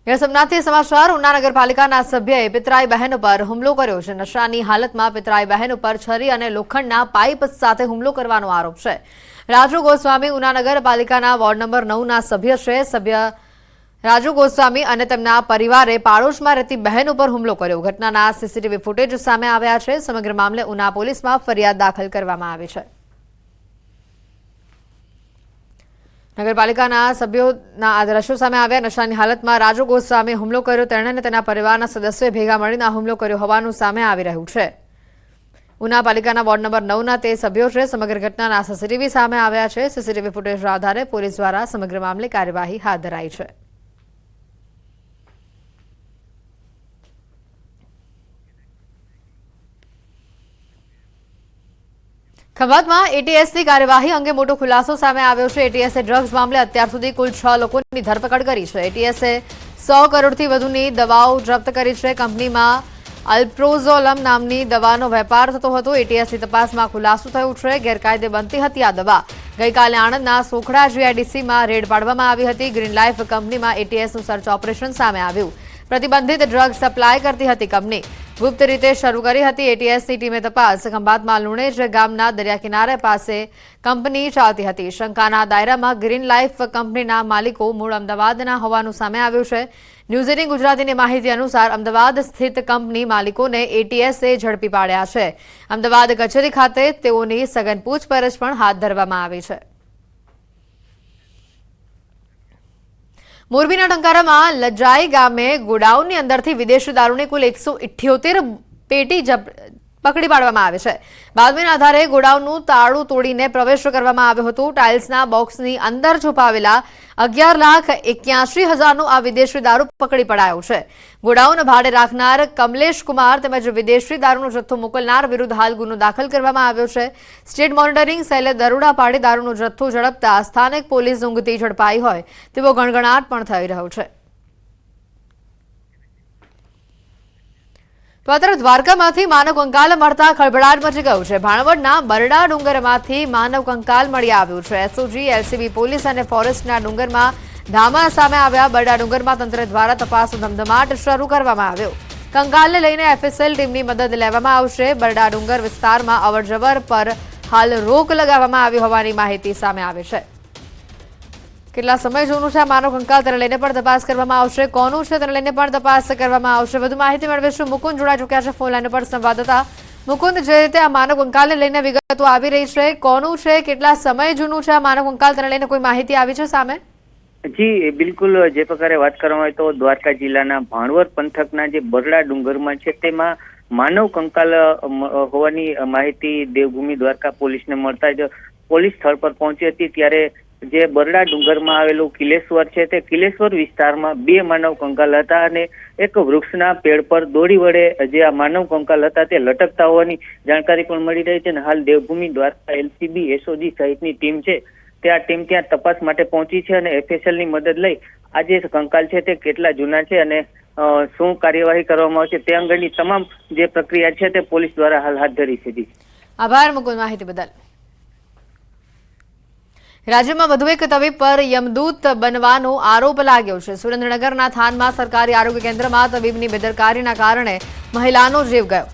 સોમનાથથી સમાચાર ઉના નગરપાલિકાના સભ્યએ પિતરાઈ બહેન પર હુમલો કર્યો છે। નશાની હાલતમાં પિતરાઈ બહેન પર છરી અને લોખંડના પાઇપ સાથે હુમલો કરવાનો આરોપ છે। રાજુ ગોસ્વામી ઉના નગરપાલિકાના વોર્ડ નંબર 9ના સભ્ય છે। સભ્ય રાજુ ગોસ્વામી અને તેમના પરિવારે પાડોશમાં રહેતી બહેન ઉપર હુમલો કર્યો। ઘટનાના સીસીટીવી ફૂટેજ સામે આવ્યા છે। સમગ્ર મામલે ઉના પોલીસમાં ફરિયાદ દાખલ કરવામાં આવી છે। નગરપાલિકાના સભ્યોના આ દ્રશ્યો સામે આવ્યા। નશાની હાલતમાં રાજુ ગોસ્વામીએ હુમલો કર્યો। તેણે અને તેના પરિવારના સદસ્યોએ ભેગા મળીને આ હુમલો કર્યો હોવાનું સામે આવી રહ્યું છે। ઉના પાલિકાના વોર્ડ નંબર 9ના તે સભ્યો છે। સમગ્ર ઘટનાના સીસીટીવી સામે આવ્યા છે। સીસીટીવી ફૂટેજના આધારે પોલીસ દ્વારા સમગ્ર મામલે કાર્યવાહી હાથ ધરાઈ છે। ખંભાતમાં એટીએસની કાર્યવાહી અંગે મોટો ખુલાસો સામે આવ્યો છે। એટીએસે ડ્રગ્સ મામલે અત્યાર સુધી કુલ 6 લોકોની ધરપકડ કરી છે। એટીએસે 100 કરોડથી વધુની દવાઓ જપ્ત કરી છે। કંપનીમાં અલ્પ્રોઝોલમ નામની દવાનો વેપાર થતો હતો। એટીએસની તપાસમાં ખુલાસો થયો છે। ગેરકાયદે બનતી હતી આ દવા। ગઈકાલે આણંદના સોખડા જીઆઈડીસીમાં રેડ પાડવામાં આવી હતી। ગ્રીન લાઈફ કંપનીમાં એટીએસનું સર્ચ ઓપરેશન સામે આવ્યું। પ્રતિબંધિત ડ્રગ સપ્લાય કરતી હતી કંપની। ગુપ્ત રીતે શરૂ કરી હતી એટીએસની ટીમે તપાસ। ખંભાતમાં લુણેજ ગામના દરિયા કિનારે પાસે કંપની ચાલતી હતી। શંકાના દાયરામાં ગ્રીન લાઈફ કંપનીના માલિકો મૂળ અમદાવાદના હોવાનું સામે આવ્યું છે। ન્યૂઝ 18 ગુજરાતીની માહિતી અનુસાર અમદાવાદ સ્થિત કંપની માલિકોને એટીએસે ઝડપી પાડ્યા છે। અમદાવાદ કચેરી ખાતે તેઓની સઘન પૂછપરછ પણ હાથ ધરવામાં આવી છે। મોરબીના ટંકારામાં લજાઈ ગામે ગોડાઉનની અંદરથી વિદેશી દારૂની કુલ 178 પેટી પકડી પાડવામાં આવી છે। બાતમીના આધારે ગોડાઉનનું તાળું તોડીને પ્રવેશ કરવામાં આવ્યો હતો। ટાઇલ્સના બોક્સની અંદર છુપાવેલા 11,81,000નો આ વિદેશી દારૂ પકડી પડાયો છે। ગોડાઉન ભાડે રાખનાર કમલેશ કુમાર તેમજ વિદેશી દારૂનો જથ્થો મોકલનાર વિરુદ્ધ હાલ ગુનો દાખલ કરવામાં આવ્યો છે। સ્ટેટ મોનિટરિંગ સેલે દરોડા પાડી દારૂનો જથ્થો ઝડપતા સ્થાનિક પોલીસ ઊંઘતી ઝડપાઈ હોય તેવો ગણગણાટ પણ થઈ રહ્યો છે। તો આ તરફ દ્વારકામાંથી માનવ કંકાલ મળતા ખળભળાટ મચી ગયો છે। ભાણવડના બરડા ડુંગરમાંથી માનવ કંકાલ મળી આવ્યું છે। એસઓજી, એલસીબી પોલીસ અને ફોરેસ્ટના ડુંગરમાં ધામા સામે આવ્યા। બરડા ડુંગરમાં તંત્ર દ્વારા તપાસનો ધમધમાટ શરૂ કરવામાં આવ્યો। કંકાલને લઈને એફએસએલ ટીમની મદદ લેવામાં આવશે। બરડા ડુંગર વિસ્તારમાં અવરજવર પર હાલ રોક લગાવવામાં આવી હોવાની માહિતી સામે આવી છે। કેટલા સમય જૂનું છે માનવ કંકાલ તેને લઈને પણ તપાસ કરવામાં આવશે। કોનું છે તેને લઈને પણ તપાસ કરવામાં આવશે। વધુ માહિતી મેળવીશું। મુકુંદ જોડાઈ ચૂક્યા છે ફોન લાઈન પર સંવાદદાતા। મુકુંદ, જે રીતે આ માનવ કંકાલને લઈને વિગતો આવી રહી છે, કોનું છે, કેટલા સમય જૂનું છે આ માનવ કંકાલ તેને લઈને કોઈ માહિતી આવી છે સામે? જી બિલકુલ, જે પ્રકારે વાત કરવામાં આવે તો દ્વારકા જિલ્લાના ભાણવડ પંથકના જે બરડા ડુંગરમાં છે તેમાં માનવ કંકાલ હોવાની માહિતી દેવભૂમિ દ્વારકા પોલીસને મળતા જ પોલીસ સ્થળ પર પહોંચી હતી। ત્યારે જે બરડા ડુંગરમાં આવેલું કિલેશ્વર છે તે કિલેશ્વર વિસ્તારમાં 2 માનવ કંકાલ હતા અને એક વૃક્ષના પેડ પર દોરી વડે જે આ માનવ કંકાલ હતા તે લટકતા હોવાની જાણકારી પણ મળી રહી છે। અને હાલ દેવભૂમિ દ્વારકા એલસીબી, એસઓજી સહિતની ટીમ છે તે આ ટીમ ત્યાં તપાસ માટે પહોંચી છે અને એફએસએલની મદદ લઈ આ જે કંકાલ છે તે કેટલા જૂના છે અને શું કાર્યવાહી કરવામાં આવશે તે અંગેની તમામ જે પ્રક્રિયા છે તે પોલીસ દ્વારા હાલ હાથ ધરી છે। આભાર મુકુંદ માહિતી બદલ। રાજ્યમાં વધુ એક તબીબ પર યમદૂત બનવાનો આરોપ લાગ્યો છે। સુરેન્દ્રનગરના થાનમાં સરકારી આરોગ્ય કેન્દ્રમાં તબીબની બેદરકારીના કારણે મહિલાનો જીવ ગયો।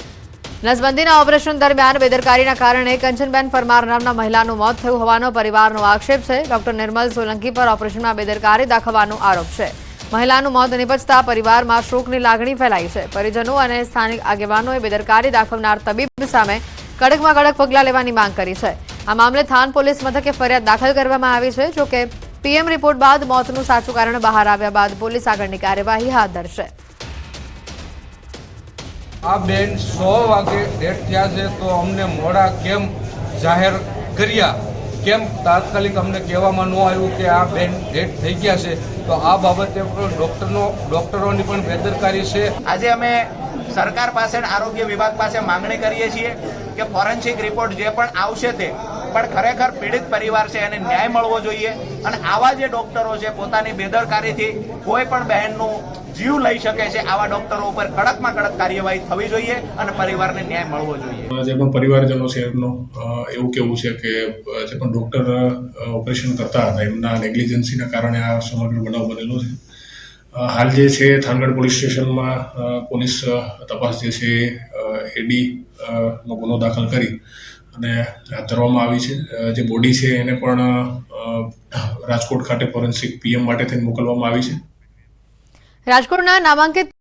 નસબંધીના ઓપરેશન દરમિયાન બેદરકારીના કારણે કંચનબેન પરમાર નામના મહિલાનું મોત થયું હોવાનો પરિવારનો આક્ષેપ છે। ડોક્ટર નિર્મલ સોલંકી પર ઓપરેશનમાં બેદરકારી દાખવવાનો આરોપ છે। મહિલાનું મોત નિપજતા પરિવારમાં શોકની લાગણી ફેલાઈ છે। પરિજનો અને સ્થાનિક આગેવાનોએ બેદરકારી દાખવનાર તબીબ સામે કડકમાં કડક પગલાં લેવાની માંગ કરી છે। આ મામલે થાન પોલીસ મથકે ફરિયાદ દાખલ કરવામાં આવી છે। જોકે પીએમ રિપોર્ટ બાદ મોતનું સાચું કારણ બહાર આવ્યા બાદ પોલીસ આગળની કાર્યવાહી હાથ ધરશે। આ બેન 100 વાગે ડેથ થયા છે તો અમને મોડા કેમ જાહેર કર્યા, કેમ તાત્કાલિક અમને કહેવામાં ન આવ્યું કે આ બેન ડેથ થઈ ગયા છે? તો આ બાબતે ડોક્ટરોની પણ બેદરકારી છે। આજે અમે સરકાર પાસે આરોગ્ય વિભાગ પાસે માંગણી કરીએ છીએ કે ફોરેન્સિક રિપોર્ટ જે પણ આવશે તે પણ ખરેખર પીડિત પરિવાર છે એને ન્યાય મળવો જોઈએ। અને આવા જે ડોક્ટરો છે પોતાની બેદરકારીથી કોઈ પણ બહેનનું જીવ લઈ શકે છે, આવા ડોક્ટરો ઉપર કડકમાં કડક કાર્યવાહી થવી જોઈએ અને પરિવારને ન્યાય મળવો જોઈએ। જે પણ પરિવારજનો છે એમનું એવું કહેવું છે કે જે પણ ડોક્ટર ઓપરેશન કરતા હતા એમના નેગ્લિજન્સીના કારણે આ સમગ્ર બનાવ બનેલો છે। હાલ જે છે થાનગઢ પોલીસ સ્ટેશનમાં પોલીસ તપાસ જે છે એડી નો ગુનો દાખલ કરી અને હાથ ધરવામાં આવી છે. જે બોડી છે એને પણ રાજકોટ ખાતે ફોરેન્સિક પીએમ માટે થઈને મોકલવામાં આવી છે. રાજકોટના નામાંકિત